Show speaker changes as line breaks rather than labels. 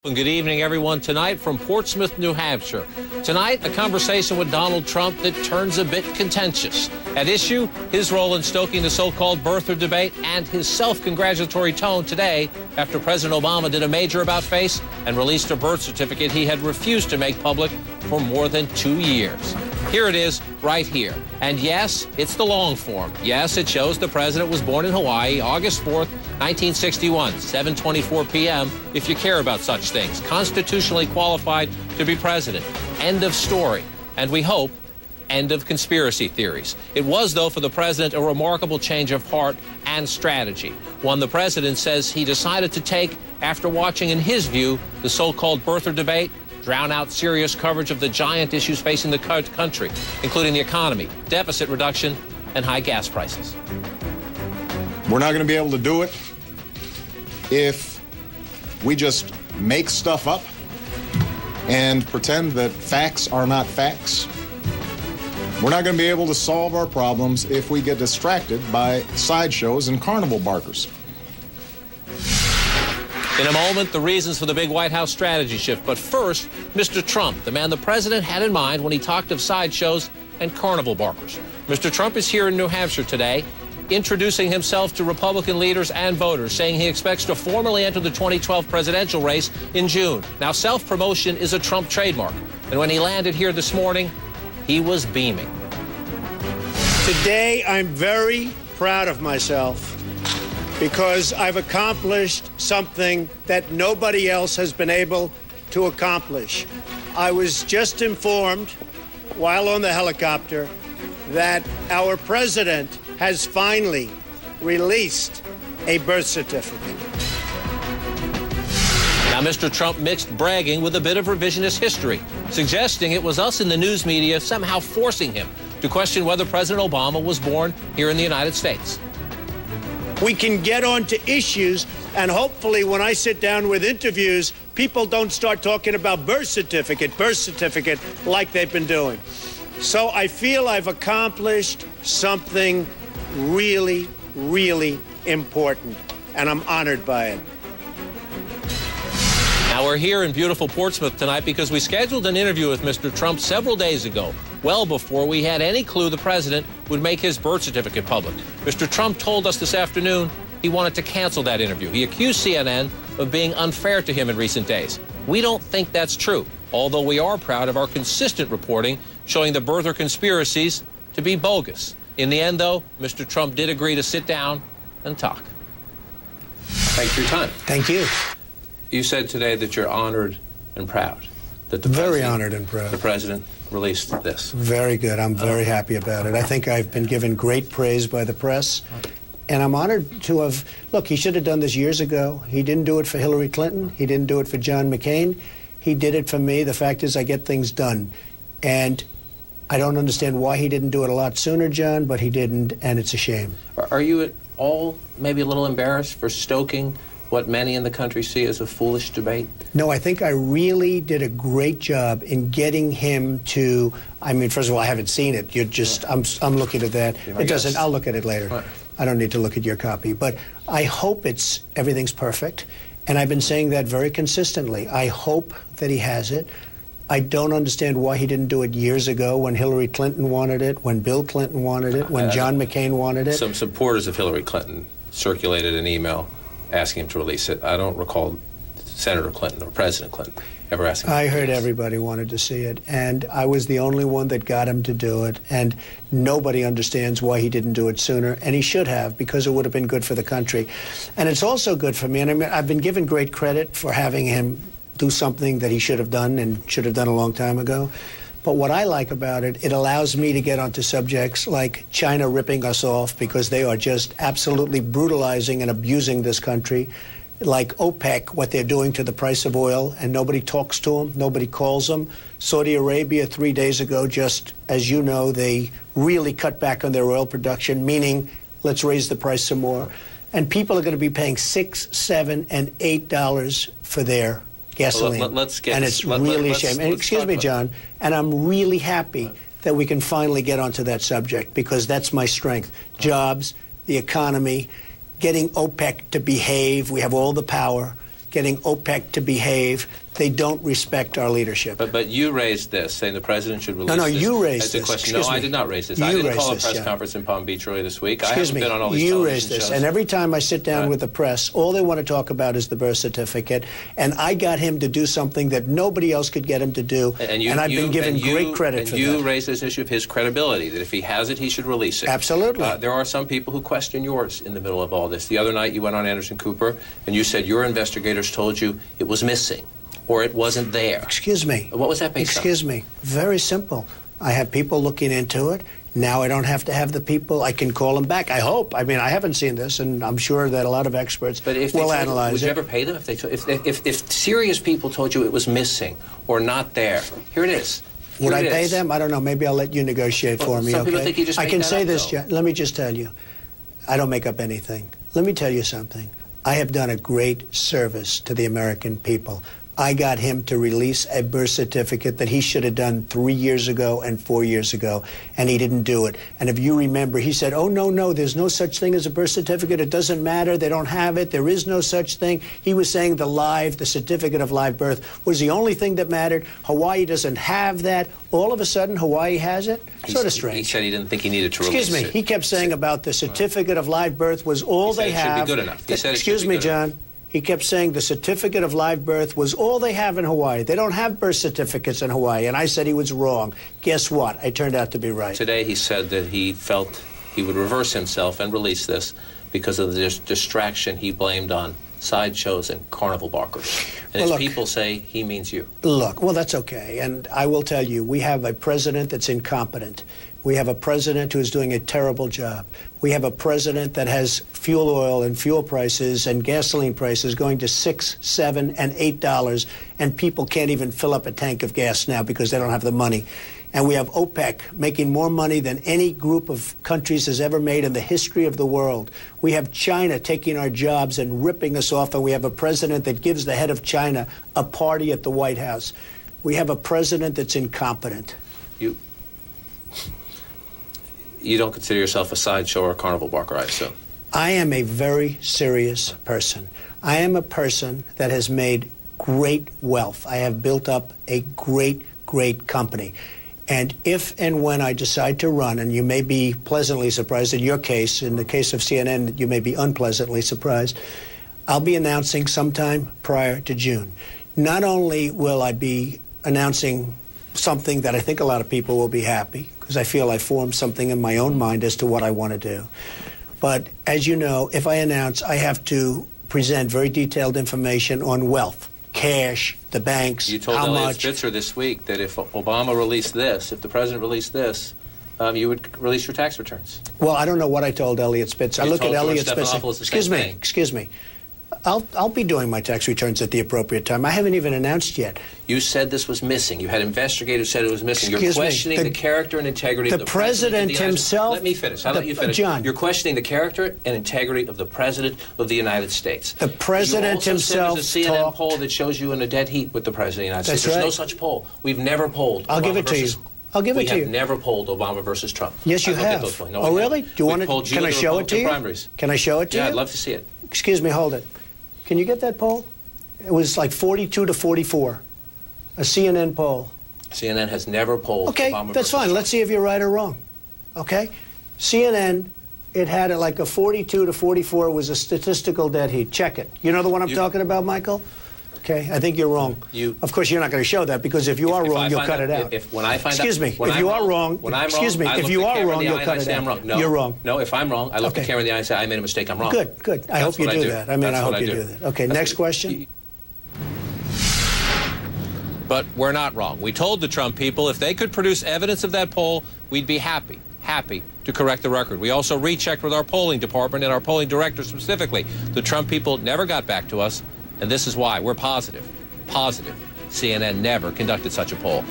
Good evening, everyone. Tonight from Portsmouth, New Hampshire. Tonight, a conversation with Donald Trump that turns a bit contentious. At issue, his role in stoking the so-called birther debate and his self-congratulatory tone today after President Obama did a major about-face and released a birth certificate he had refused to make public for more than 2 years. Here it is, right here. And yes, it's the long form. Yes, it shows the president was born in Hawaii, August 4th, 1961, 7:24 p.m., if you care about such things. Constitutionally qualified to be president. End of story. And we hope, end of conspiracy theories. It was, though, for the president, a remarkable change of heart and strategy. One the president says he decided to take after watching, in his view, the so-called birther debate drown out serious coverage of the giant issues facing the country, including the economy, deficit reduction, and high gas prices.
We're not going to be able to do it if we just make stuff up and pretend that facts are not facts. We're not going to be able to solve our problems if we get distracted by sideshows and carnival barkers.
In a moment, the reasons for the big White House strategy shift. But first, Mr. Trump, the man the president had in mind when he talked of sideshows and carnival barkers. Mr. Trump is here in New Hampshire today, introducing himself to Republican leaders and voters, saying he expects to formally enter the 2012 presidential race in June. Now, self-promotion is a Trump trademark. And when he landed here this morning, he was beaming.
Today, I'm very proud of myself because I've accomplished something that nobody else has been able to accomplish. I was just informed while on the helicopter that our president has finally released a birth certificate.
Now, Mr. Trump mixed bragging with a bit of revisionist history, suggesting it was us in the news media somehow forcing him to question whether President Obama was born here in the United States.
We can get on to issues, and hopefully when I sit down with interviews, people don't start talking about birth certificate, like they've been doing. So I feel I've accomplished something really, really important, and I'm honored by it.
Now, we're here in beautiful Portsmouth tonight because we scheduled an interview with Mr. Trump several days ago, well before we had any clue the president would make his birth certificate public. Mr. Trump told us this afternoon he wanted to cancel that interview. He accused CNN of being unfair to him in recent days. We don't think that's true, although we are proud of our consistent reporting showing the birther conspiracies to be bogus. In the end, though, Mr. Trump did agree to sit down and talk. Thanks for your time.
Thank you.
You said today that you're honored and proud that
Very honored and proud.
The president released this.
Very good. I'm very happy about it. I think I've been given great praise by the press, and I'm honored to have... Look, he should have done this years ago. He didn't do it for Hillary Clinton. He didn't do it for John McCain. He did it for me. The fact is I get things done. And I don't understand why he didn't do it a lot sooner, John, but he didn't, and it's a shame.
Are you at all maybe a little embarrassed for stoking what many in the country see as a foolish debate?
No, I think I really did a great job in getting him to... I mean, first of all, I haven't seen it. You're just... I'm looking at that. It doesn't... I'll look at it later. Right. I don't need to look at your copy. But I hope everything's perfect. And I've been saying that very consistently. I hope that he has it. I don't understand why he didn't do it years ago when Hillary Clinton wanted it, when Bill Clinton wanted it, when John McCain wanted it.
Some supporters of Hillary Clinton circulated an email asking him to release it. I don't recall Senator Clinton or President Clinton ever asking him.
I heard everybody wanted to see it, and I was the only one that got him to do it, and nobody understands why he didn't do it sooner, and he should have, because it would have been good for the country. And it's also good for me, and I mean, I've been given great credit for having him do something that he should have done and should have done a long time ago. But what I like about it, it allows me to get onto subjects like China ripping us off because they are just absolutely brutalizing and abusing this country, like OPEC, what they're doing to the price of oil, and nobody talks to them, nobody calls them. Saudi Arabia 3 days ago, just as you know, they really cut back on their oil production, meaning let's raise the price some more. And people are going to be paying $6, $7, and $8 for their gasoline.
Well,
and it's really a shame. And excuse me, John, and I'm really happy that we can finally get onto that subject because that's my strength. Jobs, the economy, getting OPEC to behave. We have all the power. getting OPEC to behave. They don't respect our leadership.
But you raised this, saying the president should release
No,
this.
you raised
That's a
this.
question.
Excuse
No,
me.
I did not raise this.
You
I didn't
raised
call a
this,
press
John.
conference in Palm Beach earlier this week.
Excuse
I haven't
me.
been on all these
You
television
raised this,
shows.
and every time I sit down with the press, all they want to talk about is the birth certificate. And I got him to do something that nobody else could get him to do, and I've been given great credit for that.
And you raised this issue of his credibility, that if he has it, he should release it.
Absolutely.
There are some people who question yours in the middle of all this. The other night you went on Anderson Cooper, and you said your investigators told you it was missing, or it wasn't there.
Excuse me.
What was that based on?
Excuse me. Very simple. I have people looking into it. Now I don't have to have the people. I can call them back. I hope. I mean, I haven't seen this, and I'm sure that a lot of experts will analyze it.
Would you ever pay them if serious people told you it was missing or not there? Here it is.
Would I pay them? I don't know. Maybe I'll let you negotiate for me.
Some people think you just
I
make
can
that
say
up,
this,
though.
John. Let me just tell you. I don't make up anything. Let me tell you something. I have done a great service to the American people. I got him to release a birth certificate that he should have done 3 years ago and 4 years ago, and he didn't do it. And if you remember, he said, oh, no, there's no such thing as a birth certificate. It doesn't matter. They don't have it. There is no such thing. He was saying the certificate of live birth was the only thing that mattered. Hawaii doesn't have that. All of a sudden, Hawaii has it? Sort of strange.
He said he didn't think he needed to release it.
Excuse me. He kept saying about the certificate of live birth was all they have.
He said it should be good enough. He said it should be
Excuse me,
good enough.
John. He kept saying the certificate of live birth was all they have in Hawaii. They don't have birth certificates in Hawaii. And I said he was wrong. Guess what? I turned out to be right.
Today he said that he felt he would reverse himself and release this because of the distraction he blamed on sideshows and carnival barkers. And
Well,
as
look,
people say, he means you.
Look, well, that's okay. And I will tell you, we have a president that's incompetent. We have a president who is doing a terrible job. We have a president that has fuel oil and fuel prices and gasoline prices going to $6, $7, and $8, and people can't even fill up a tank of gas now because they don't have the money. And we have OPEC making more money than any group of countries has ever made in the history of the world. We have China taking our jobs and ripping us off, and we have a president that gives the head of China a party at the White House. We have a president that's incompetent.
You don't consider yourself a sideshow or a carnival barker, I assume.
I am a very serious person. I am a person that has made great wealth. I have built up a great company. And if and when I decide to run, and you may be pleasantly surprised in your case, in the case of CNN, you may be unpleasantly surprised, I'll be announcing sometime prior to June. Not only will I be announcing something that I think a lot of people will be happy, because I feel I formed something in my own mind as to what I want to do. But as you know, if I announce, I have to present very detailed information on wealth, cash, the banks,
you told
how
Elliot
much.
Spitzer this week that if Obama released this, if the president released this, you would release your tax returns.
Well, I don't know what I told Elliot Spitzer. I
You
look at
told George
Elliot Spitzer.
Stephanopoulos the same thing.
Excuse me. I'll be doing my tax returns at the appropriate time. I haven't even announced yet.
You said this was missing. You had investigators said it was missing. You're questioning the character and integrity of the president of the United States.
himself.
Let me finish. I'll let you finish.
John.
You're questioning the character and integrity of the president of the United States.
The president himself
There's a CNN poll that shows you in a dead heat with the president of the United States.
That's
There's
right.
no such poll. We've never polled.
I'll give it to you.
We
to you.
have never polled Obama versus Trump.
Yes, you
I looked at
have.
those polls. No,
Oh,
we
really?
haven't.
Do you want
We've polled
to? Can
in
I
the
show it to you?
Republican primaries.
Can I show it to you?
Yeah, I'd love to see it.
Excuse me, hold it. Can you get that poll? It was like 42 to 44. A CNN poll.
CNN has never polled
Okay,
Obama
that's
versus
fine.
Trump.
Let's see if you're right or wrong. Okay? CNN, it had it like a 42 to 44 was a statistical dead heat. Check it. You know the one I'm talking about, Michael? Okay, I think you're wrong. Of course, you're not going to show that because if you are wrong, you'll cut it out.
When I find
excuse
out,
me, if you are wrong, excuse me, if you are wrong, you'll cut it out.
No,
you're wrong.
No, if I'm wrong, I look the
Okay.
camera in the eye and say, I made a mistake, I'm wrong.
Good. I hope you do that. I mean, I hope you do that. Okay, next question.
But we're not wrong. We told the Trump people if they could produce evidence of that poll, we'd be happy to correct the record. We also rechecked with our polling department and our polling director specifically. The Trump people never got back to us, and this is why. We're positive. CNN never conducted such a poll.